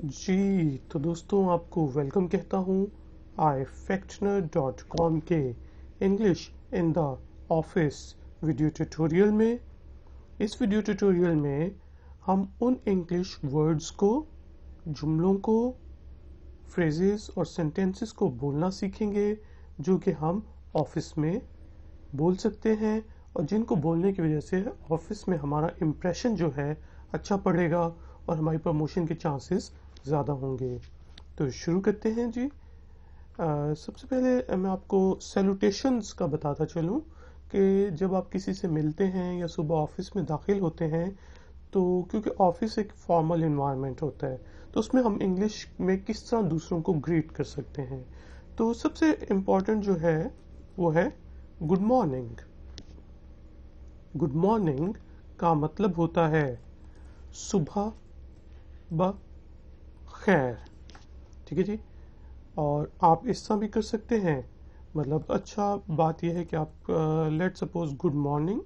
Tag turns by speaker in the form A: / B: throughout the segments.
A: जी, तो दोस्तों आपको वेलकम कहता हूँ ifactioner.com के English in the office video tutorial में। इस वीडियो ट्यूटोरियल में हम उन इंग्लिश वर्ड्स को, जुमलों को, फ्रेजेस और सेंटेंसेस को बोलना सीखेंगे जो कि हम ऑफिस में बोल सकते हैं और जिनको बोलने की वजह से ऑफिस में हमारा इम्प्रेशन जो है अच्छा पड़ेगा और हमारी प्रमोशन के चांसेस ज़्यादा होंगे। तो शुरू करते हैं जी। सबसे पहले मैं आपको सैल्यूटेशंस का बताता चलूं कि जब आप किसी से मिलते हैं या सुबह ऑफिस में दाखिल होते हैं तो क्योंकि ऑफिस एक फॉर्मल इन्वायरमेंट होता है तो उसमें हम इंग्लिश में किस तरह दूसरों को ग्रीट कर सकते हैं। तो सबसे इम्पोर्टेंट जो है वो है गुड मॉर्निंग। गुड मॉर्निंग का मतलब होता है सुबह ब खैर। ठीक है जी। और आप इस तरह भी कर सकते हैं, मतलब अच्छा बात यह है कि आप let suppose good morning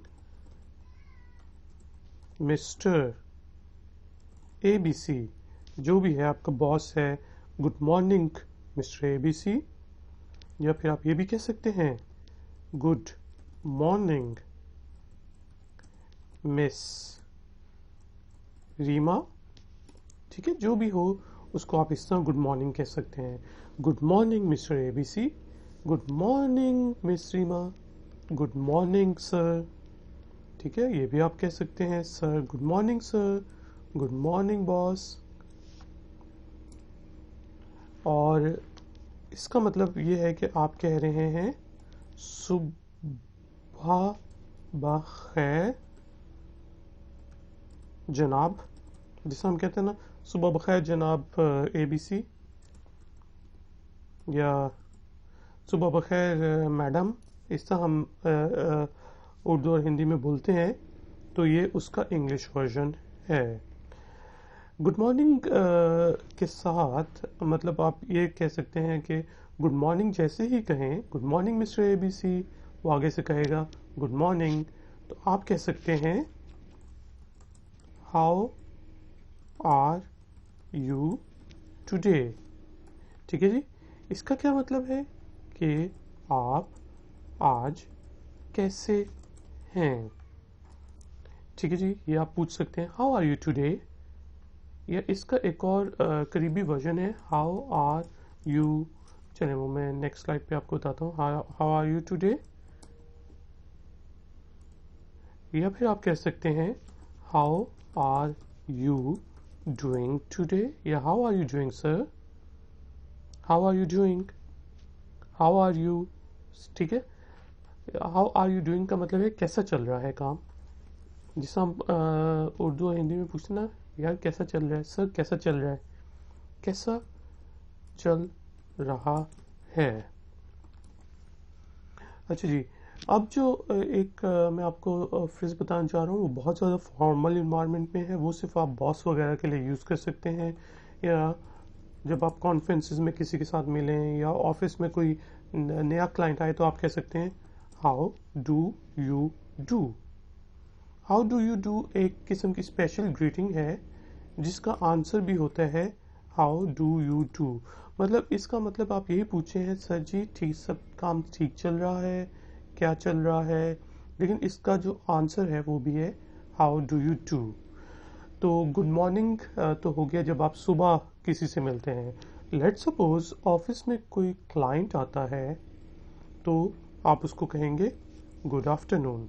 A: mister ABC, जो भी है आपका बॉस है, गुड मॉर्निंग मिस्टर ABC। या फिर आप ये भी कह सकते हैं गुड मॉर्निंग मिस रीमा। ठीक है, जो भी हो उसको आप इस तरह गुड मॉर्निंग कह सकते हैं। Good morning mister ABC, good morning miss Reema, good morning sir. ठीक है, ये भी आप कह सकते हैं sir, good morning sir, good morning boss. और इसका मतलब ये है कि आप कह रहे हैं सुबह बखैर जनाब, जिसे हम कहते हैं ना सुबह बखैर जनाब ABC, या सुबह बखैर मैडम। इस तरह हम उर्दू और हिंदी में बोलते हैं, तो ये उसका इंग्लिश वर्जन है। गुड मॉर्निंग के साथ मतलब आप ये कह सकते हैं कि गुड मॉर्निंग जैसे ही कहें गुड मॉर्निंग मिस्टर ABC, वो आगे से कहेगा गुड मॉर्निंग, तो आप कह सकते हैं हाउ आर यू टुडे। ठीक है जी। इसका क्या मतलब है कि आप आज कैसे हैं। ठीक है जी, ये आप पूछ सकते हैं हाउ आर यू टुडे। या इसका एक और करीबी वर्जन है हाउ आर यू। चलिए वो मैं नेक्स्ट स्लाइड पे आपको बताता हूँ हाउ आर यू टुडे। या फिर आप कह सकते हैं how are you doing today, या how are you doing sir, how are you doing, how are you. ठीक है, हाउ आर यू डूइंग का मतलब है कैसा चल रहा है काम। जिसे हम उर्दू और हिंदी में पूछते ना, यार कैसा चल रहा है सर, कैसा चल रहा है, कैसा चल रहा है। अच्छा जी, अब जो एक मैं आपको फ्रेज बताना चाह रहा हूँ वो बहुत ज़्यादा फॉर्मल इन्वायरमेंट में है, वो सिर्फ आप बॉस वगैरह के लिए यूज़ कर सकते हैं, या जब आप कॉन्फ्रेंसेस में किसी के साथ मिलें या ऑफिस में कोई नया क्लाइंट आए तो आप कह सकते हैं how do you do. How do you do एक किस्म की स्पेशल ग्रीटिंग है जिसका आंसर भी होता है हाउ डू यू डू। मतलब इसका मतलब आप यही पूछे हैं सर जी ठीक सब काम ठीक चल रहा है, क्या चल रहा है, लेकिन इसका जो आंसर है वो भी है हाउ डू यू डू। तो गुड मॉर्निंग तो हो गया जब आप सुबह किसी से मिलते हैं। लेट्स सपोज ऑफिस में कोई क्लाइंट आता है तो आप उसको कहेंगे गुड आफ्टरनून।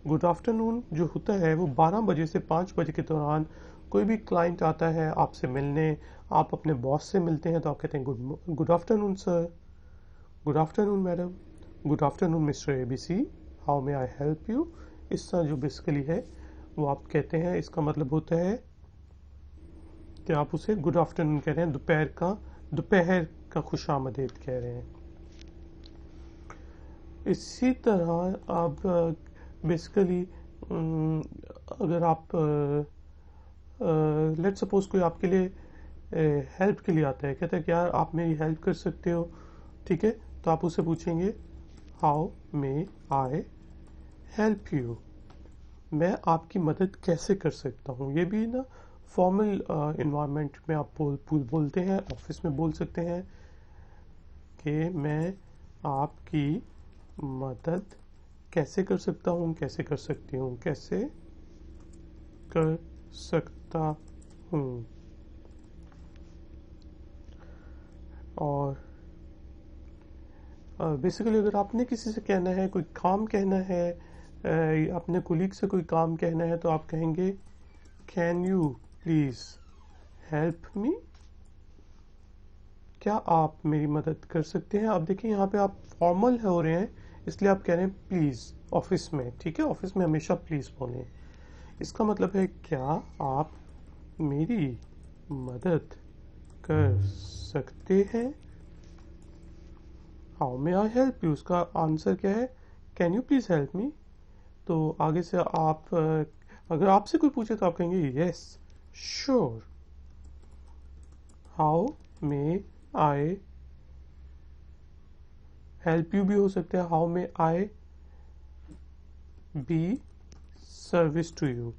A: गुड आफ्टरनून जो होता है वो 12 बजे से 5 बजे के दौरान कोई भी क्लाइंट आता है आपसे मिलने, आप अपने बॉस से मिलते हैं तो आप कहते हैं good afternoon sir, good afternoon madam, good afternoon mister ABC, how may I help you. इस तरह जो बेसिकली है वो आप कहते हैं। इसका मतलब होता है कि आप उसे गुड आफ्टरनून कह रहे हैं, दोपहर का खुशामदीद कह रहे हैं। इसी तरह आप बेसिकली अगर आप लेट सपोज कोई आपके लिए हेल्प के लिए आता है, कहता है कि यार आप मेरी हेल्प कर सकते हो, ठीक है, तो आप उससे पूछेंगे how may I help you, मैं आपकी मदद कैसे कर सकता हूँ। ये भी ना फॉर्मल इन्वायरमेंट में आप बोलते हैं, ऑफिस में बोल सकते हैं कि मैं आपकी मदद कैसे कर सकता हूँ, कैसे कर सकती हूँ, कैसे कर सकता हूँ। और बेसिकली अगर आपने किसी से कहना है, कोई काम कहना है, अपने कुलीग से कोई काम कहना है, तो आप कहेंगे कैन यू प्लीज हेल्प मी, क्या आप मेरी मदद कर सकते हैं। आप देखिए यहाँ पे आप फॉर्मल हो रहे हैं, इसलिए आप कह रहे हैं प्लीज ऑफिस में, ठीक है, ऑफिस में हमेशा प्लीज बोलें। इसका मतलब है क्या आप मेरी मदद कर सकते हैं। How may I help you, उसका आंसर क्या है, कैन यू प्लीज हेल्प मी। तो आगे से आप अगर आपसे कोई पूछे तो आप कहेंगे yes sure. How may I help you भी हो सकता है, how may I be service to you.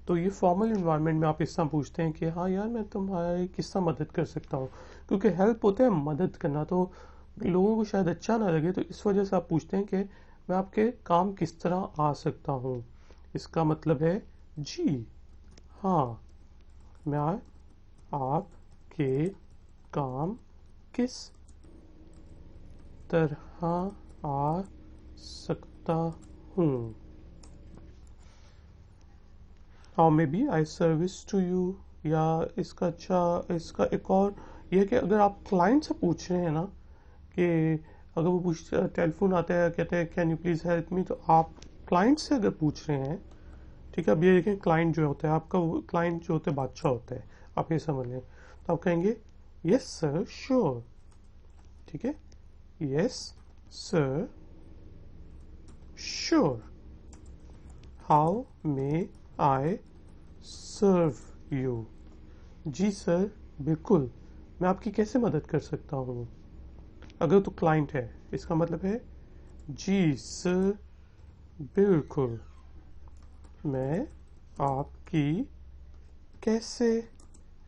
A: तो ये फॉर्मल इन्वायरमेंट में आप इस तरह पूछते हैं कि हाँ यार मैं तुम्हारी किस तरह मदद कर सकता हूँ, क्योंकि हेल्प होता है मदद करना, तो लोगों को शायद अच्छा ना लगे, तो इस वजह से आप पूछते हैं कि मैं आपके काम किस तरह आ सकता हूँ। इसका मतलब है जी हाँ, मैं आपके काम किस तरह आ सकता हूँ। How may be I service to you. या इसका एक और ये कि अगर आप क्लाइंट से पूछ रहे हैं ना, कि अगर वो टेलीफोन आता है, कहते हैं कैन यू प्लीज हेल्प मी, तो आप क्लाइंट से अगर पूछ रहे हैं, ठीक है, अब ये देखें क्लाइंट जो होता है आपका, क्लाइंट जो होता है बादशाह होता है, आप ये समझ लें, तो आप कहेंगे यस सर श्योर, ठीक है, yes sir sure. How may I serve you. जी सर बिल्कुल, मैं आपकी कैसे मदद कर सकता हूँ। अगर तो क्लाइंट है, इसका मतलब है जी सर बिल्कुल, मैं आपकी कैसे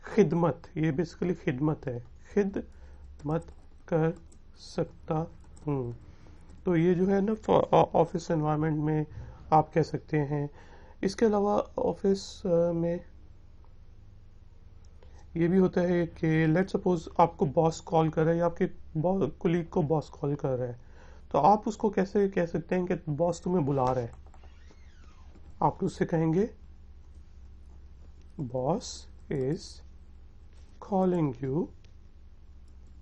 A: खिदमत, ये बेसिकली खिदमत है, खिदमत कर सकता हूँ। तो ये जो है ना ऑफिस एनवायरनमेंट में आप कह सकते हैं। इसके अलावा ऑफिस में ये भी होता है कि लेट सपोज आपको बॉस कॉल कर रहा है, या आपके कुलीग को बॉस कॉल कर रहा है, तो आप उसको कैसे कह सकते हैं कि बॉस तुम्हें बुला रहा है। आप उससे कहेंगे boss is calling you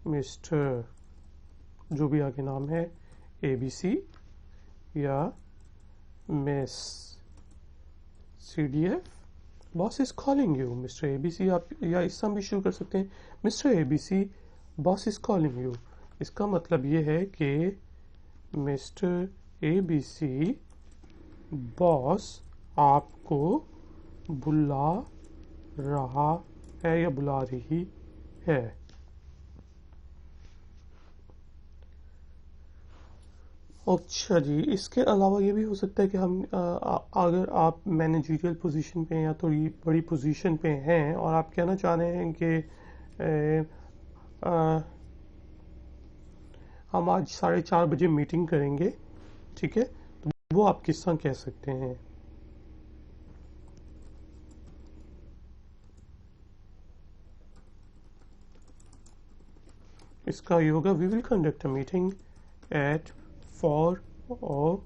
A: mister, जो भी आगे नाम है, ABC या miss CDF, boss is calling you mister ABC। आप या इस तरह भी शुरू कर सकते हैं, mister ABC boss is calling you. इसका मतलब ये है कि मिस्टर ABC बॉस आपको बुला रहा है या बुला रही है। अच्छा जी, इसके अलावा ये भी हो सकता है कि हम अगर आप मैनेजरियल पोजीशन पे या थोड़ी बड़ी पोजीशन पे हैं और आप कहना चाह रहे हैं कि हम आज 4:30 बजे मीटिंग करेंगे, ठीक है, तो वो आप किस तरह कह सकते हैं। इसका ये होगा we will conduct a meeting at 4 और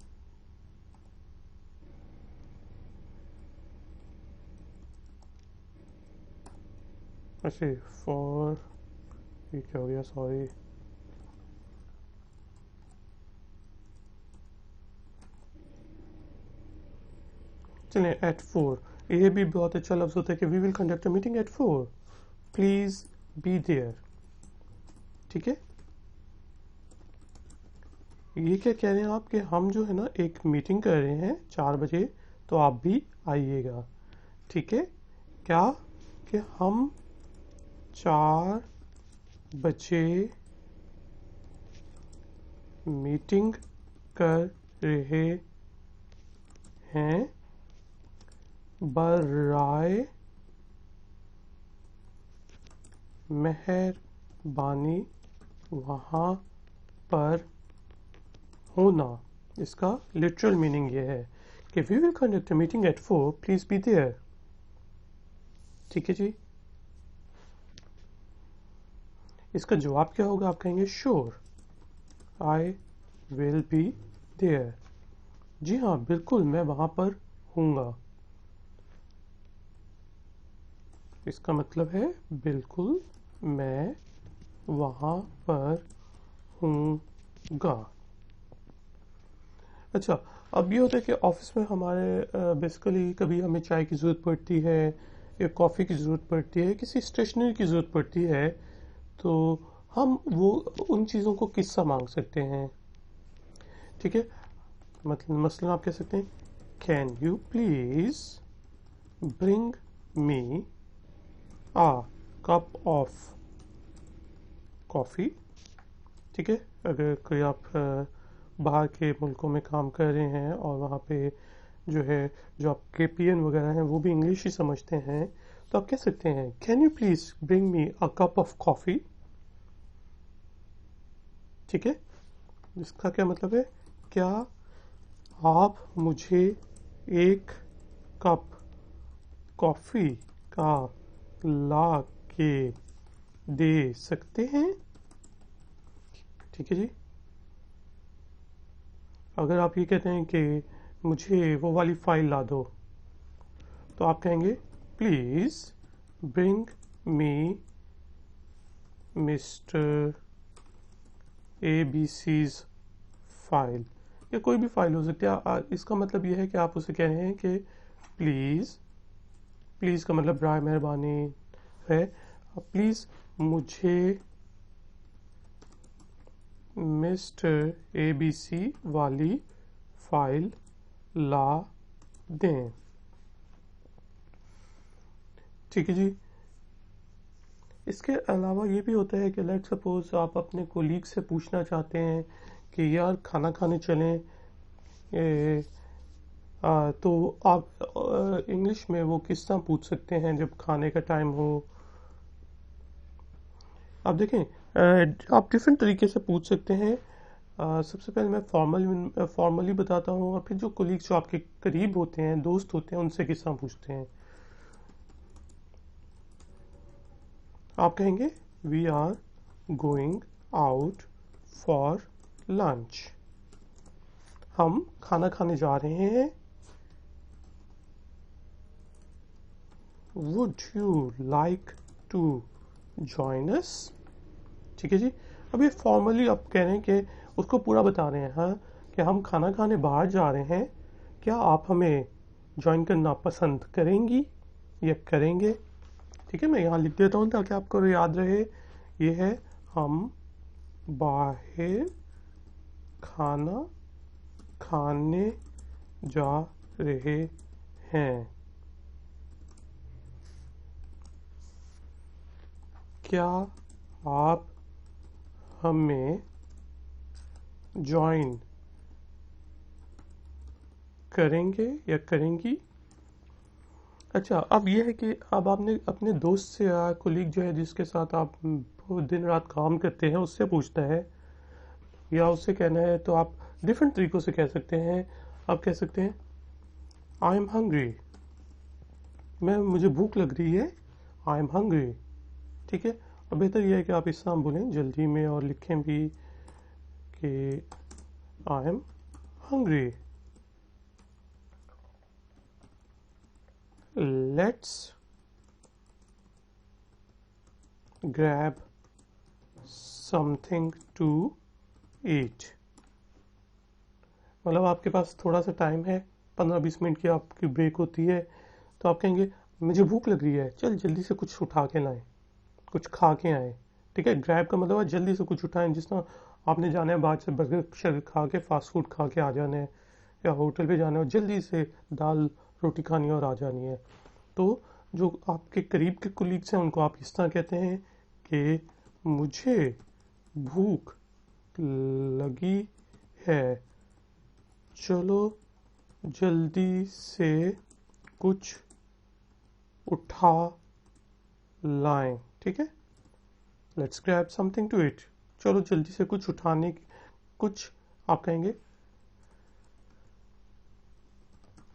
A: अच्छा 4, ये क्या हो गया, सॉरी, चलिए एट 4। ये भी बहुत अच्छा लफ्ज होता है कि we will conduct a meeting at 4, please be there, ठीक है। ये क्या कह रहे हैं आप कि हम जो है ना एक मीटिंग कर रहे हैं 4 बजे, तो आप भी आइएगा, ठीक है। क्या कि हम 4 बजे मीटिंग कर रहे हैं, बराए मेहरबानी वहाँ पर होना। इसका लिटरल मीनिंग ये है कि we will conduct a meeting at 4, please be there. ठीक है जी। इसका जवाब क्या होगा? आप कहेंगे sure, I will be there. जी हाँ, बिल्कुल मैं वहां पर हूँगा। इसका मतलब है बिल्कुल मैं वहां पर हूँगा। अच्छा, अब ये होता है कि ऑफिस में हमारे बेसिकली कभी हमें चाय की ज़रूरत पड़ती है या कॉफ़ी की ज़रूरत पड़ती है, किसी स्टेशनरी की ज़रूरत पड़ती है, तो हम वो उन चीज़ों को किससे मांग सकते हैं। ठीक है, मतलब मसलन आप कह सकते हैं can you please bring me a cup of coffee. ठीक है, अगर कोई आप बाहर के मुल्कों में काम कर रहे हैं और वहाँ पे जो है जो आपके पीएन वगैरह हैं वो भी इंग्लिश ही समझते हैं, तो आप कह सकते हैं can you please bring me a cup of coffee. ठीक है, इसका क्या मतलब है? क्या आप मुझे एक कप कॉफ़ी का ला के दे सकते हैं? ठीक है जी। अगर आप ये कहते हैं कि मुझे वो वाली फाइल ला दो, तो आप कहेंगे please bring me mister A B C's file, या कोई भी फाइल हो सकती है। इसका मतलब यह है कि आप उसे कह रहे हैं कि प्लीज, प्लीज का मतलब बराए मेहरबानी है, प्लीज मुझे मिस्टर ए बी सी वाली फाइल ला दें। ठीक है जी। इसके अलावा ये भी होता है कि लेट सपोज आप अपने कोलीग से पूछना चाहते हैं कि यार खाना खाने चलें, तो आप इंग्लिश में वो किस तरह पूछ सकते हैं जब खाने का टाइम हो। आप देखें, आप डिफरेंट तरीके से पूछ सकते हैं। सबसे पहले मैं फॉर्मली बताता हूँ, और फिर जो कोलीग्स जो आपके करीब होते हैं, दोस्त होते हैं, उनसे किस तरह पूछते हैं। आप कहेंगे we are going out for lunch. हम खाना खाने जा रहे हैं। Would you like to join us. ठीक है जी। अब ये फॉर्मली आप कह रहे हैं कि उसको पूरा बता रहे हैं, हाँ, कि हम खाना खाने बाहर जा रहे हैं, क्या आप हमें ज्वाइन करना पसंद करेंगी या करेंगे। ठीक है, मैं यहाँ लिख देता हूँ ताकि आपको याद रहे। ये है हम बाहर खाना खाने जा रहे हैं, क्या आप हमें ज्वाइन करेंगे या करेंगी। अच्छा, अब यह है कि अब आपने अपने दोस्त से या कोलीग जो है जिसके साथ आप दिन रात काम करते हैं उससे पूछना है या उससे कहना है, तो आप डिफरेंट तरीकों से कह सकते हैं। आप कह सकते हैं आई एम हंग्री, मुझे भूख लग रही है, आई एम हंग्री। ठीक है, और बेहतर यह है कि आप इस तरह बोलें जल्दी में और लिखें भी कि I am hungry, let's grab something to eat। मतलब आपके पास थोड़ा सा टाइम है, 15-20 मिनट की आपकी ब्रेक होती है, तो आप कहेंगे मुझे भूख लग रही है, चल जल्दी से कुछ उठा के लाएं, कुछ खा के आए। ठीक है, ग्रैब का मतलब है जल्दी से कुछ उठाएं, जिस तरह आपने जाना है बाहर से बर्गर शर्गर खा के, फास्ट फूड खा के आ जाना है, या होटल पे जाना है और जल्दी से दाल रोटी खानी है और आ जानी है। तो जो आपके करीब के कुलीग्स हैं उनको आप इस तरह कहते हैं कि मुझे भूख लगी है, चलो जल्दी से कुछ उठा लाएं। ठीक है, let's grab something to eat, चलो जल्दी से कुछ उठाने, कुछ आप कहेंगे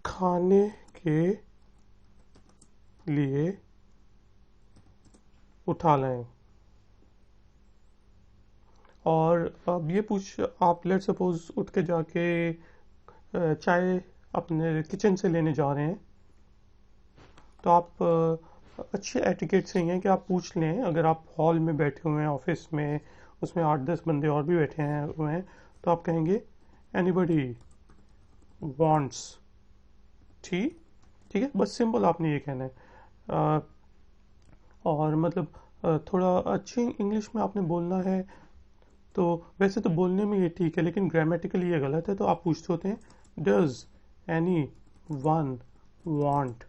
A: खाने के लिए उठा लाएं। और अब ये पूछ, आप लेट सपोज उठ के जाके चाय अपने किचन से लेने जा रहे हैं, तो आप अच्छे एटिकेट से ही हैं कि आप पूछ लें, अगर आप हॉल में बैठे हुए हैं ऑफिस में, उसमें 8-10 बंदे और भी बैठे हैं हुए हैं, तो आप कहेंगे एनीबडी वांट्स टी। ठीक है, बस सिंपल आपने ये कहना है। और मतलब थोड़ा अच्छी इंग्लिश में आपने बोलना है, तो वैसे तो बोलने में ये ठीक है, लेकिन ग्रामेटिकली ये गलत है, तो आप पूछते होते हैं does anyone want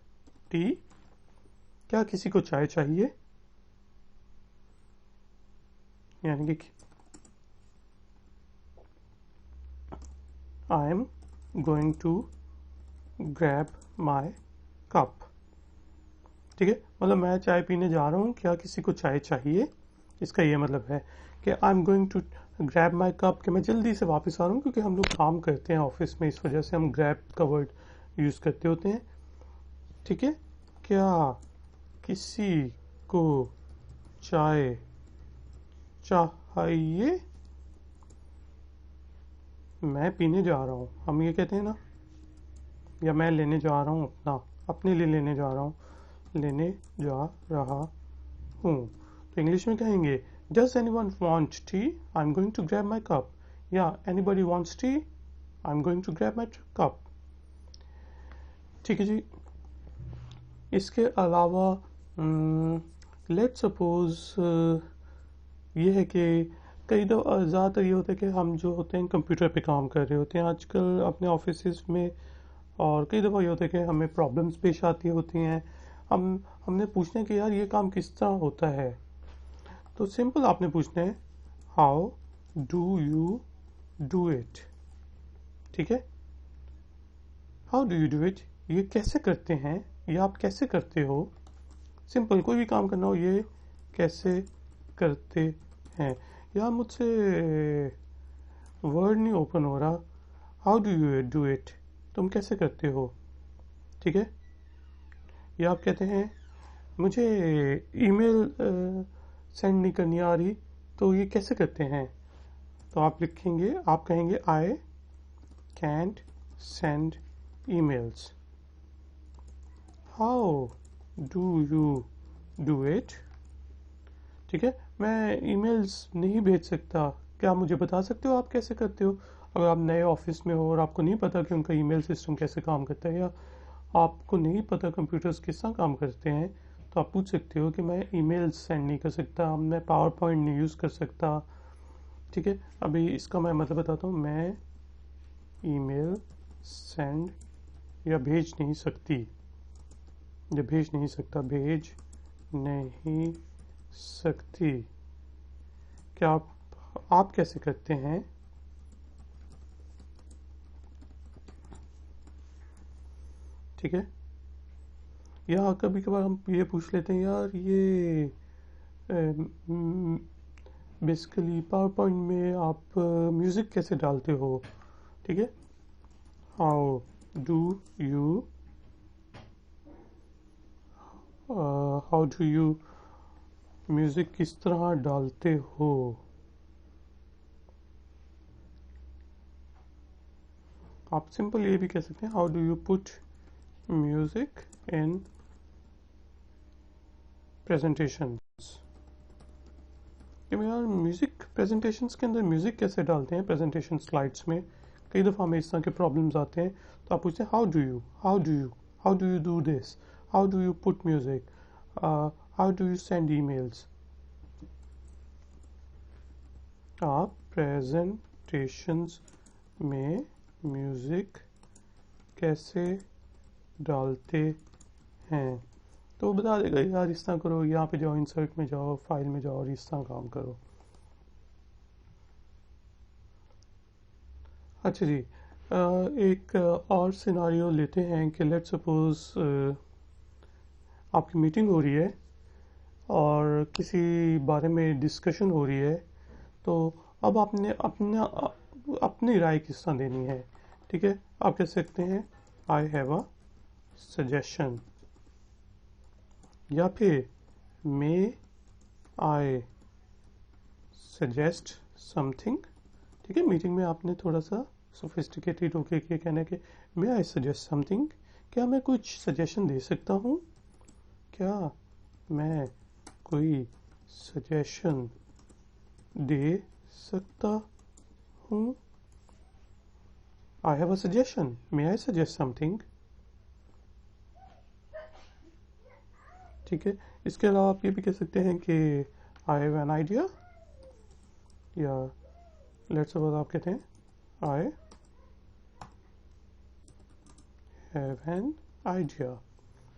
A: tea, क्या किसी को चाय चाहिए, यानी कि I am going to grab my cup. ठीक है, मतलब मैं चाय पीने जा रहा हूँ, क्या किसी को चाय चाहिए, इसका ये मतलब है कि I am going to grab my cup, कि मैं जल्दी से वापस आ रहा हूँ, क्योंकि हम लोग काम करते हैं ऑफिस में, इस वजह से हम ग्रैब का वर्ड यूज़ करते होते हैं। ठीक है, क्या किसी को चाय चाहिए, मैं पीने जा रहा हूँ, हम ये कहते हैं ना, या मैं लेने जा रहा हूँ, अपने लिए लेने जा रहा हूँ, लेने जा रहा हूँ। तो इंग्लिश में कहेंगे does anyone want tea, I am going to grab my cup, या anybody wants tea, I am going to grab my cup. ठीक है जी। इसके अलावा लेट सपोज ये है कि कई दफ़ा ज़्यादातर ये होता है कि हम जो होते हैं कंप्यूटर पे काम कर रहे होते हैं आजकल अपने ऑफिस में, और कई दफ़ा ये होता है कि हमें प्रॉब्लम्स पेश आती होती हैं, हमने पूछना है कि यार ये काम किस तरह होता है, तो सिंपल आपने पूछना है how do you do it. ठीक है, how do you do it, ये कैसे करते हैं, ये आप कैसे करते हो, सिंपल कोई भी काम करना हो, ये कैसे करते हैं। यार मुझसे वर्ड नहीं ओपन हो रहा, how do you do it, तुम कैसे करते हो। ठीक है, या आप कहते हैं मुझे ईमेल सेंड नहीं करनी आ रही, तो ये कैसे करते हैं, तो आप लिखेंगे, आप कहेंगे I can't send emails, how do you do it. ठीक है, मैं ईमेल्स नहीं भेज सकता, क्या आप मुझे बता सकते हो आप कैसे करते हो। अगर आप नए ऑफिस में हो और आपको नहीं पता कि उनका ईमेल सिस्टम कैसे काम करता है, या आपको नहीं पता कंप्यूटर्स किस तरह काम करते हैं, तो आप पूछ सकते हो कि मैं ईमेल सेंड नहीं कर सकता, मैं पावर पॉइंट नहीं यूज़ कर सकता। ठीक है, अभी इसका मैं मतलब बताता हूँ, मैं ईमेल सेंड या भेज नहीं सकती, या भेज नहीं सकता, भेज नहीं सकती, क्या आप कैसे करते हैं। ठीक है, या कभी कभार हम ये पूछ लेते हैं, यार ये बेसिकली पावर पॉइंट में आप म्यूज़िक कैसे डालते हो। ठीक है, how do you how do you music किस तरह डालते हो। आप सिंपल ये भी कह सकते हैं, how do you put music in presentation. यार म्यूज़िक प्रेजेंटेशंस के अंदर म्यूज़िक कैसे डालते हैं प्रेजेंटेशन स्लाइड्स में, कई दफ़ा हमें इस तरह के प्रॉब्लम्स आते हैं, तो आप पूछते हैं how do you do this, how do you put music, how do you send emails. आप प्रेजेंटेशंस में म्यूज़िक कैसे डालते हैं, तो वो बता देगा यार इस तरह करो, यहाँ पे जाओ, इंसर्ट में जाओ, फाइल में जाओ और इस तरह काम करो। अच्छा जी, एक और सिनारियो लेते हैं कि लेट सपोज आपकी मीटिंग हो रही है, और किसी बारे में डिस्कशन हो रही है, तो अब आपने अपनी राय किस तरह देनी है। ठीक है, आप कह सकते हैं आई हैव अ सजेशन, या फिर मे आई सजेस्ट समथिंग। ठीक है, मीटिंग में आपने थोड़ा सा सोफिस्टिकेटेड होके के कहना कि मे आई सजेस्ट समथिंग, क्या मैं कुछ सजेशन दे सकता हूँ, क्या मैं कोई सजेशन दे सकता हूँ। आई have a suggestion, may I suggest something. ठीक है, इसके अलावा आप ये भी कह सकते हैं कि आई हैव एन आइडिया, या लेट्स सपोज आप कहते हैं आई हैव एन आइडिया,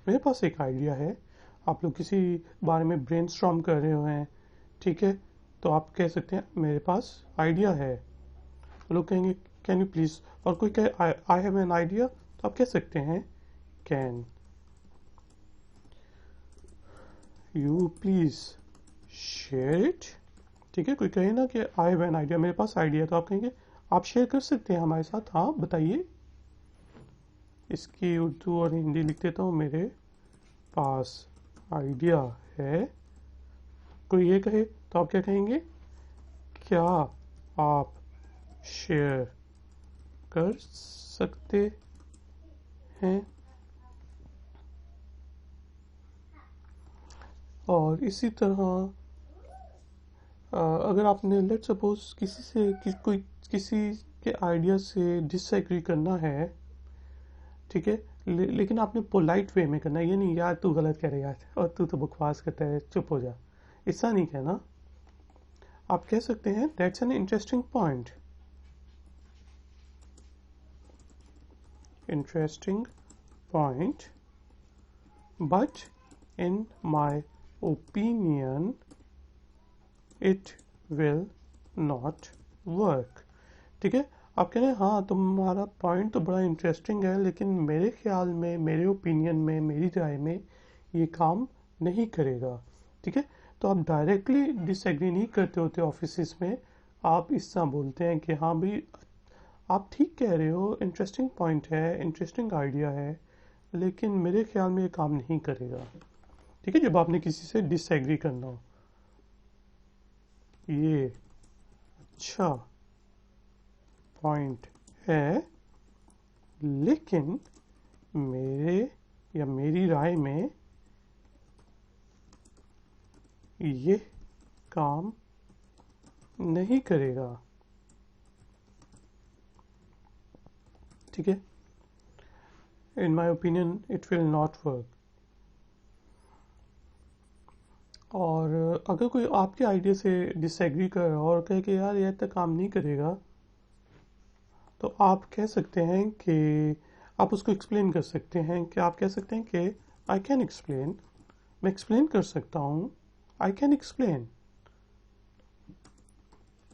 A: मेरे पास एक आइडिया है। आप लोग किसी बारे में ब्रेनस्टॉर्म कर रहे हो हैं, ठीक है, तो आप कह सकते हैं मेरे पास आइडिया है। लोग कहेंगे कैन यू प्लीज, और कोई कहे आई हैव एन आइडिया, तो आप कह सकते हैं can you please share it. ठीक है, कोई कहे ना कि आई हैव एन आइडिया, मेरे पास आइडिया, तो आप कहेंगे आप शेयर कर सकते हैं हमारे साथ, हाँ बताइए। इसकी उर्दू और हिंदी लिख देता हूँ, मेरे पास आइडिया है। कोई ये कहे तो आप क्या कहेंगे, क्या आप शेयर कर सकते हैं। और इसी तरह अगर आपने लेट सपोज किसी के आइडिया से डिसएग्री करना है, ठीक है, लेकिन आपने पोलाइट वे में करना है, ये नहीं यार तू गलत कह रहे यार, और तू तो बकवास करता है, चुप हो जा, ऐसा नहीं कहना। आप कह सकते हैं that's an interesting point, interesting point, but in my opinion it will not work. ठीक है, आप कह रहे हैं हाँ तुम्हारा पॉइंट तो बड़ा इंटरेस्टिंग है, लेकिन मेरे ख्याल में, मेरे ओपिनियन में, मेरी राय में ये काम नहीं करेगा। ठीक है, तो आप डायरेक्टली डिसएग्री नहीं करते होते ऑफिस में, आप इस तरह बोलते हैं कि हाँ भाई आप ठीक कह रहे हो, इंटरेस्टिंग पॉइंट है, इंटरेस्टिंग आइडिया है, लेकिन मेरे ख्याल में ये काम नहीं करेगा। ठीक है, जब आपने किसी से डिसएग्री करना हो, ये अच्छा पॉइंट है, लेकिन मेरे या मेरी राय में ये काम नहीं करेगा। ठीक है, in my opinion it will not work. और अगर कोई आपके आइडिया से डिसएग्री कर रहा हो और कहे कि यार ये तो काम नहीं करेगा, तो आप कह सकते हैं कि आप उसको एक्सप्लेन कर सकते हैं, कि आप कह सकते हैं कि आई कैन एक्सप्लेन, मैं एक्सप्लेन कर सकता हूँ, I can explain,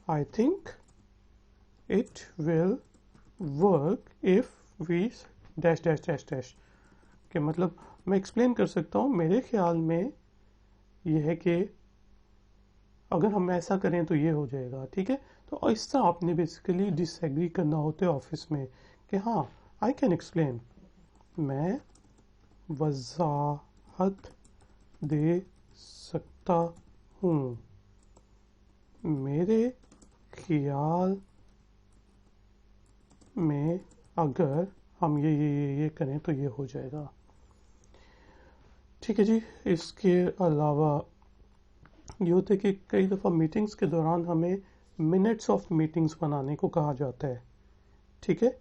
A: I think it will work if we dash dash dash dash, के मतलब मैं एक्सप्लेन कर सकता हूँ, मेरे ख्याल में ये है कि अगर हम ऐसा करें तो ये हो जाएगा। ठीक है, तो इस तरह आपने बेसिकली डिसएग्री करना होता है ऑफिस में कि हाँ आई कैन एक्सप्लेन, मैं वजाहत दे सकता हूँ, मेरे ख्याल में अगर हम ये करें तो ये हो जाएगा। ठीक है जी, इसके अलावा ये होता है कि कई दफ़ा मीटिंग्स के दौरान हमें मिनट्स ऑफ मीटिंग्स बनाने को कहा जाता है। ठीक है,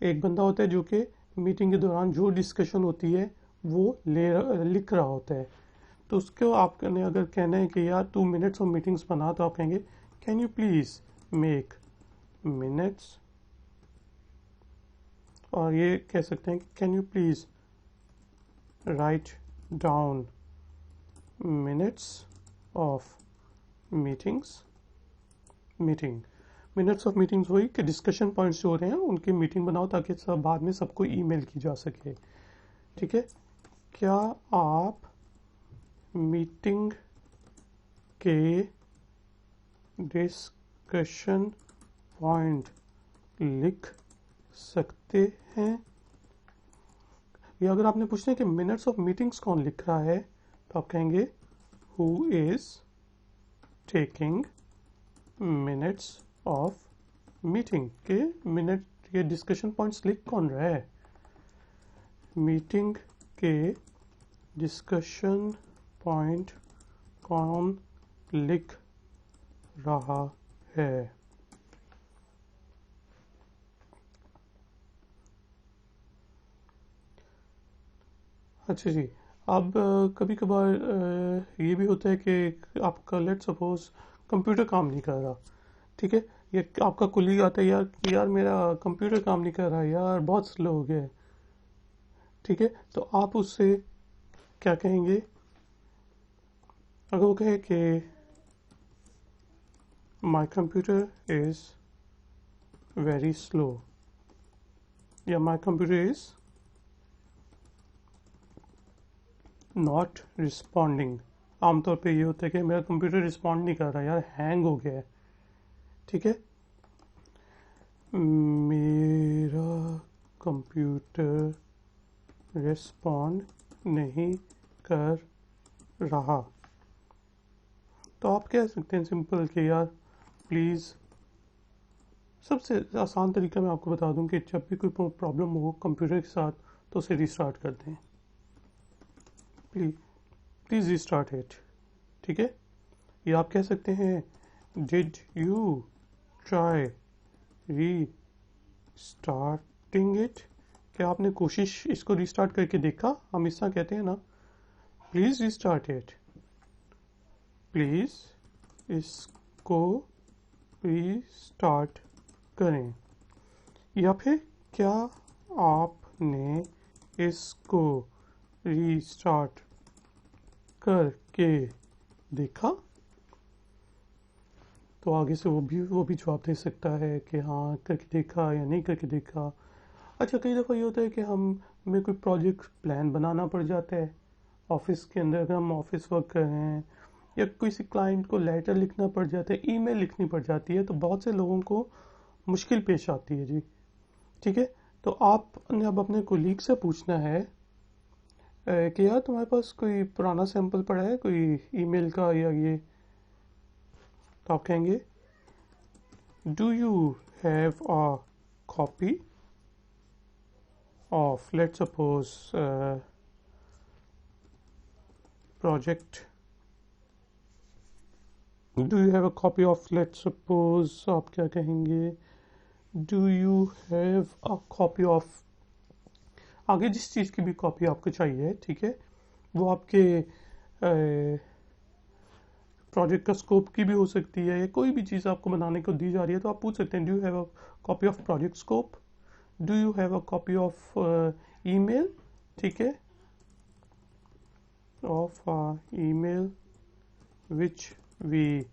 A: एक बंदा होता है जो कि मीटिंग के दौरान जो डिस्कशन होती है वो लिख रहा होता है, तो उसको आपने अगर कहना है कि यार तू मिनट्स ऑफ मीटिंग्स बना, तो आप कहेंगे can you please make minutes, और ये कह सकते हैं कि can you please write down minutes of meetings. Minutes of meetings वही कि डिस्कशन पॉइंट्स जो हो रहे हैं उनकी मीटिंग बनाओ, ताकि सब बाद में सबको ईमेल की जा सके। ठीक है, क्या आप मीटिंग के डिस्कशन पॉइंट लिख सकते हैं। या अगर आपने पूछना है कि मिनट्स ऑफ मीटिंग्स कौन लिख रहा है, तो आप कहेंगे who is taking minutes of meeting के मिनट के डिस्कशन पॉइंट्स लिख कौन रहा है। मीटिंग के डिस्कशन पॉइंट कौन लिख रहा है। अच्छा जी, अब कभी कभार ये भी होता है कि आपका लेट सपोज कंप्यूटर काम नहीं कर रहा, ठीक है, ये आपका कुलीग आता है, यार मेरा कंप्यूटर काम नहीं कर रहा यार, बहुत स्लो हो गया है, ठीक है, तो आप उससे क्या कहेंगे। अगर वो कहे कि my computer is very slow या my computer is not responding, आमतौर पे ये होता है कि मेरा कंप्यूटर रिस्पॉन्ड नहीं कर रहा यार, हैंग हो गया है, ठीक है, मेरा कंप्यूटर रिस्पॉन्ड नहीं कर रहा, तो आप कह सकते हैं सिंपल कि यार प्लीज़, सबसे आसान तरीका मैं आपको बता दूं कि जब भी कोई प्रॉब्लम हो कंप्यूटर के साथ तो उसे रिस्टार्ट कर दें, प्लीज़ रिस्टार्ट इट, ठीक है। या आप कह सकते हैं did you try restarting it, क्या आपने कोशिश इसको रिस्टार्ट करके देखा, हम इस तरह कहते हैं ना, प्लीज़ रिस्टार्ट इट, प्लीज़ इसको रिस्टार्ट करें। या फिर क्या आपने इसको रिस्टार्ट करके देखा, तो आगे से वो भी जवाब दे सकता है कि हाँ करके देखा या नहीं करके देखा। अच्छा, कई दफ़ा ये होता है कि हमें कोई प्रोजेक्ट प्लान बनाना पड़ जाता है ऑफिस के अंदर, अगर हम ऑफिस वर्क कर रहे हैं, या किसी क्लाइंट को लेटर लिखना पड़ जाता है, ईमेल लिखनी पड़ जाती है, तो बहुत से लोगों को मुश्किल पेश आती है जी, ठीक है। तो आपने अब अपने कोलीग से पूछना है कि यार तुम्हारे पास कोई पुराना सैंपल पड़ा है कोई ईमेल का या ये, तो आप कहेंगे do you have a copy of let's suppose project, do you have a copy of let's suppose, आप क्या कहेंगे, do you have a copy of, आगे जिस चीज़ की भी कॉपी आपको चाहिए, ठीक है, वो आपके प्रोजेक्ट का स्कोप की भी हो सकती है, या कोई भी चीज़ आपको बनाने को दी जा रही है, तो आप पूछ सकते हैं do you have a copy of project scope, do you have a copy of email, ठीक है, of email which we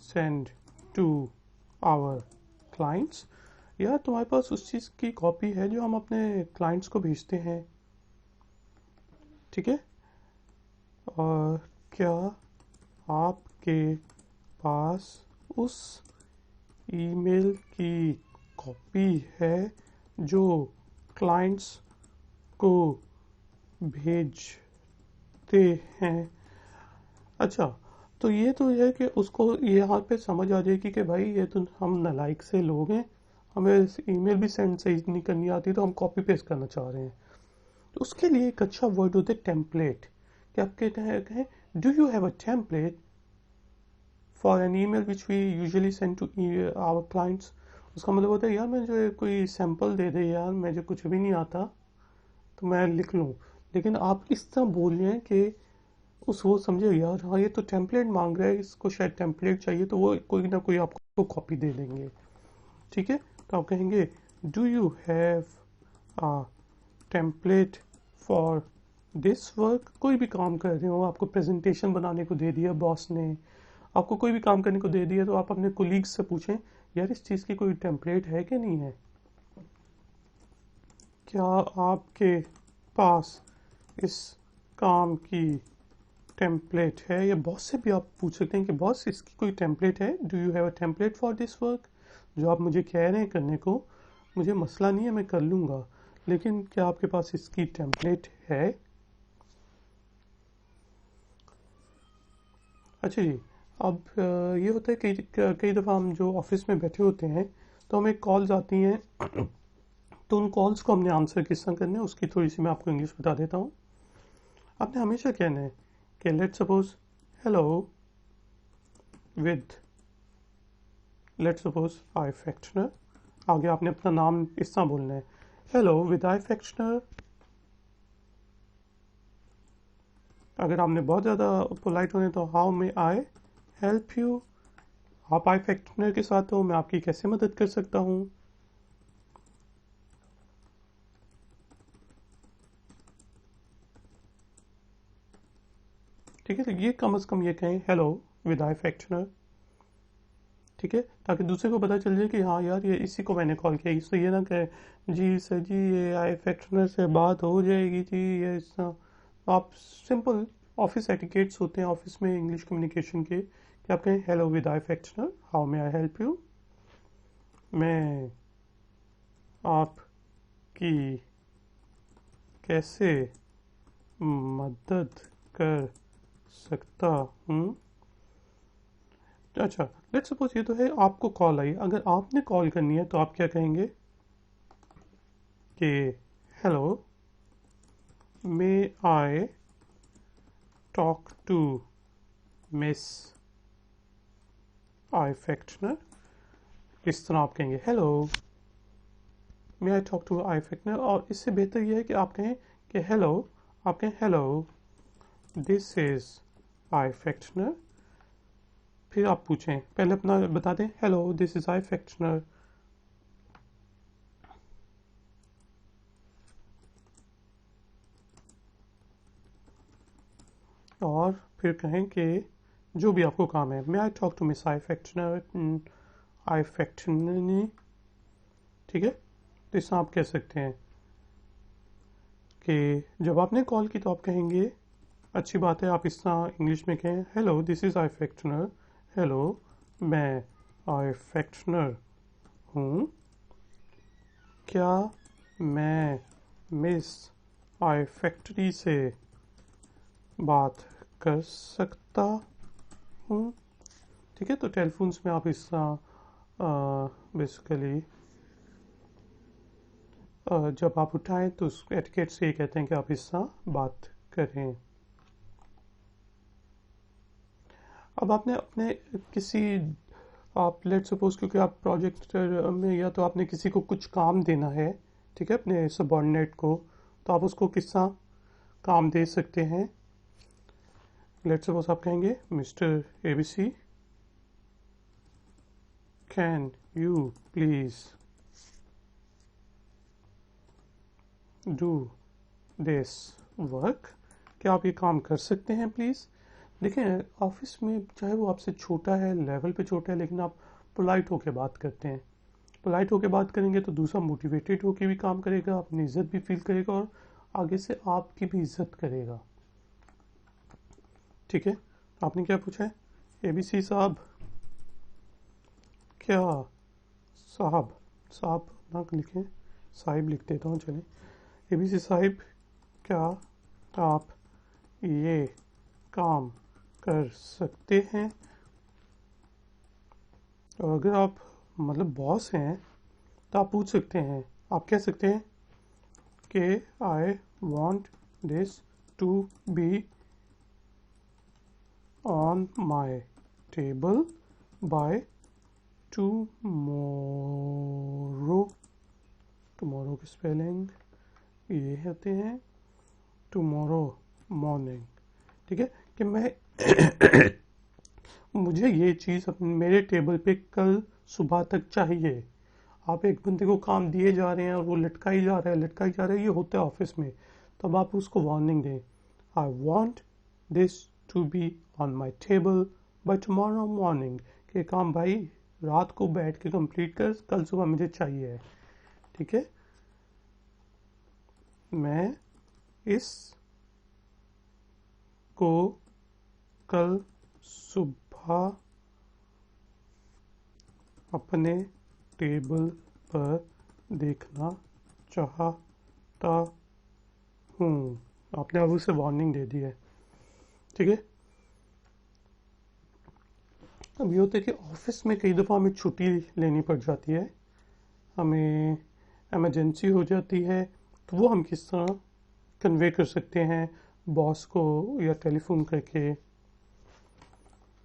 A: send to our clients, या तुम्हारे पास उस चीज़ की कॉपी है जो हम अपने क्लाइंट्स को भेजते हैं, ठीक है, और क्या आपके पास उस ईमेल की कॉपी है जो क्लाइंट्स को भेजते हैं। अच्छा, तो ये तो है कि उसको यहाँ पे समझ आ जाएगी कि भाई ये तो हम नालायक से लोग हैं, हमें ईमेल भी सेंड सही नहीं करनी आती, तो हम कॉपी पेस्ट करना चाह रहे हैं। तो उसके लिए एक अच्छा वर्ड होता है टेम्पलेट, कि आप कहते हैं do you have a template for an email which we usually send to our clients. उसका मतलब होता है यार मुझे कोई सैंपल दे दे यार, मुझे कुछ भी नहीं आता तो मैं लिख लूँ, लेकिन आप इस तरह बोल रहे हैं कि उस वो समझे यार हाँ ये तो टेम्पलेट मांग रहा है, इसको शायद टेम्पलेट चाहिए, तो वो कोई ना कोई आपको कॉपी दे देंगे, ठीक है। तो आप कहेंगे do you have a template for this work, कोई भी काम कर रहे हो, आपको प्रेजेंटेशन बनाने को दे दिया बॉस ने, आपको कोई भी काम करने को दे दिया, तो आप अपने कोलीग्स से पूछें यार इस चीज़ की कोई टेम्पलेट है कि नहीं है, क्या आपके पास इस काम की टेम्पलेट है, या बॉस से भी आप पूछ सकते हैं कि बॉस इसकी कोई टेम्पलेट है, do you have a template for this work, जो आप मुझे कह रहे हैं करने को, मुझे मसला नहीं है, मैं कर लूँगा, लेकिन क्या आपके पास इसकी टेम्पलेट है। अच्छा जी, अब ये होता है कई कई दफ़ा हम जो ऑफिस में बैठे होते हैं तो हमें कॉल्स आती हैं, तो उन कॉल्स को हमने आंसर किस तरह करना है उसकी थोड़ी सी मैं आपको इंग्लिश बता देता हूँ। आपने हमेशा कहना है कि let's suppose hello with, let's suppose आई फैक्शनर, आगे आपने अपना नाम इस तरह बोलना है, हेलो विद आई फैक्शनर। अगर आपने बहुत ज़्यादा पोलाइट होने तो how may I help you, आप आई फैक्शनर के साथ हो, मैं आपकी कैसे मदद कर सकता हूँ। ठीक है, तो ये कम से कम ये कहें हेलो विद आई फैक्शनर, ठीक है, ताकि दूसरे को पता चल जाए कि हाँ यार ये इसी को मैंने कॉल किया। इससे ये ना कहे जी सर जी ये आई फैक्शनर से बात हो जाएगी जी, ये इस तरह आप सिंपल ऑफिस एटिकेट्स होते हैं ऑफिस में इंग्लिश कम्युनिकेशन के, कि आप कहें हेलो विद आई फैक्शनर, how may I help you, मैं आपकी कैसे मदद कर सकता हूँ। अच्छा, लेट्स सपोज ये तो है आपको कॉल आई, अगर आपने कॉल करनी है तो आप क्या कहेंगे कि hello may I talk to miss आई फैक्शनर, इस तरह आप कहेंगे hello may I talk to आई फैक्शनर। और इससे बेहतर यह है कि आप कहें कि हेलो, आप कहें हेलो दिस इज आई फैक्शनर, फिर आप पूछें, पहले अपना बता दें हेलो दिस इज आई फैक्शनर, और फिर कहें कि जो भी आपको काम है, may I talk to miss आई फैक्शनर, आई फैक्शननी, ठीक है। तो इससे आप कह सकते हैं कि जब आपने कॉल की तो आप कहेंगे, अच्छी बात है आप इस तरह इंग्लिश में कहें हेलो दिस इज़ आई फैक्शनर, हेलो मैं आई फैक्शनर हूँ, क्या मैं मिस आई फैक्ट्री से बात कर सकता हूँ। ठीक है, तो टेलीफोन्स में आप इस बेसिकली जब आप उठाएं तो उस एटिकेट से ये कहते हैं कि आप इस तरह बात करें। अब आपने अपने किसी, आप लेट सपोज क्योंकि आप प्रोजेक्ट में या तो आपने किसी को कुछ काम देना है, ठीक है, अपने सबऑर्डिनेट को, तो आप उसको किस तरह काम दे सकते हैं। लेट सपोज आप कहेंगे mister ABC can you please do this work, क्या आप ये काम कर सकते हैं प्लीज़। देखें ऑफिस में चाहे वो आपसे छोटा है, लेवल पे छोटा है, लेकिन आप पोलाइट होके बात करते हैं, पोलाइट होके बात करेंगे तो दूसरा मोटिवेटेड होके भी काम करेगा, अपनी इज्जत भी फील करेगा और आगे से आपकी भी इज्जत करेगा। ठीक है, आपने क्या पूछा है, एबीसी साहब, क्या साहब, साहब ना लिखें, साहिब लिख देता हूँ, चलें, एबीसी साहिब क्या आप ये काम कर सकते हैं। और अगर आप मतलब बॉस हैं तो आप पूछ सकते हैं, आप कह सकते हैं कि I want this to be on my table by tomorrow, tomorrow की स्पेलिंग ये होते हैं टुमारो मॉर्निंग। ठीक है, कि मैं मुझे ये चीज़ मेरे टेबल पे कल सुबह तक चाहिए। आप एक बंदे को काम दिए जा रहे हैं और वो लटकाई जा रहा है, लटकाई जा रहा है, ये होता है ऑफिस में, तब आप उसको वार्निंग दें, I want this to be on my table by tomorrow morning, कि काम भाई रात को बैठ के कंप्लीट कर, कल सुबह मुझे चाहिए। ठीक है, मैं इस को कल सुबह अपने टेबल पर देखना चाहता हूँ। आपने अब उसे वार्निंग दे दी है, ठीक है। अब ये होता है कि ऑफिस में कई दफ़ा हमें छुट्टी लेनी पड़ जाती है, हमें इमरजेंसी हो जाती है, तो वो हम किस तरह कन्वे कर सकते हैं बॉस को या टेलीफोन करके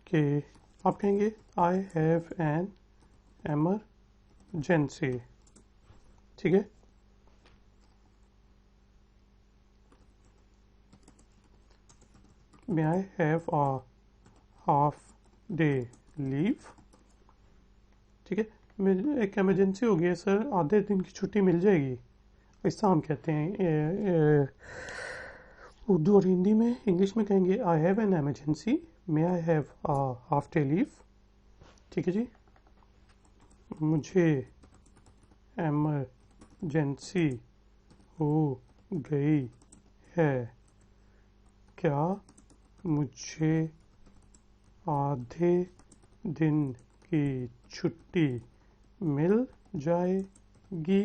A: कि आप कहेंगे आई हैव एन एमरजेंसी, ठीक है। May I have a half day leave, ठीक है। एक इमरजेंसी हो गई सर, आधे दिन की छुट्टी मिल जाएगी, ऐसा हम कहते हैं उर्दू और हिंदी में। इंग्लिश में कहेंगे I have an emergency, may I have a half day leave, ठीक है जी। मुझे एमरजेंसी हो गई है, क्या मुझे आधे दिन की छुट्टी मिल जाएगी,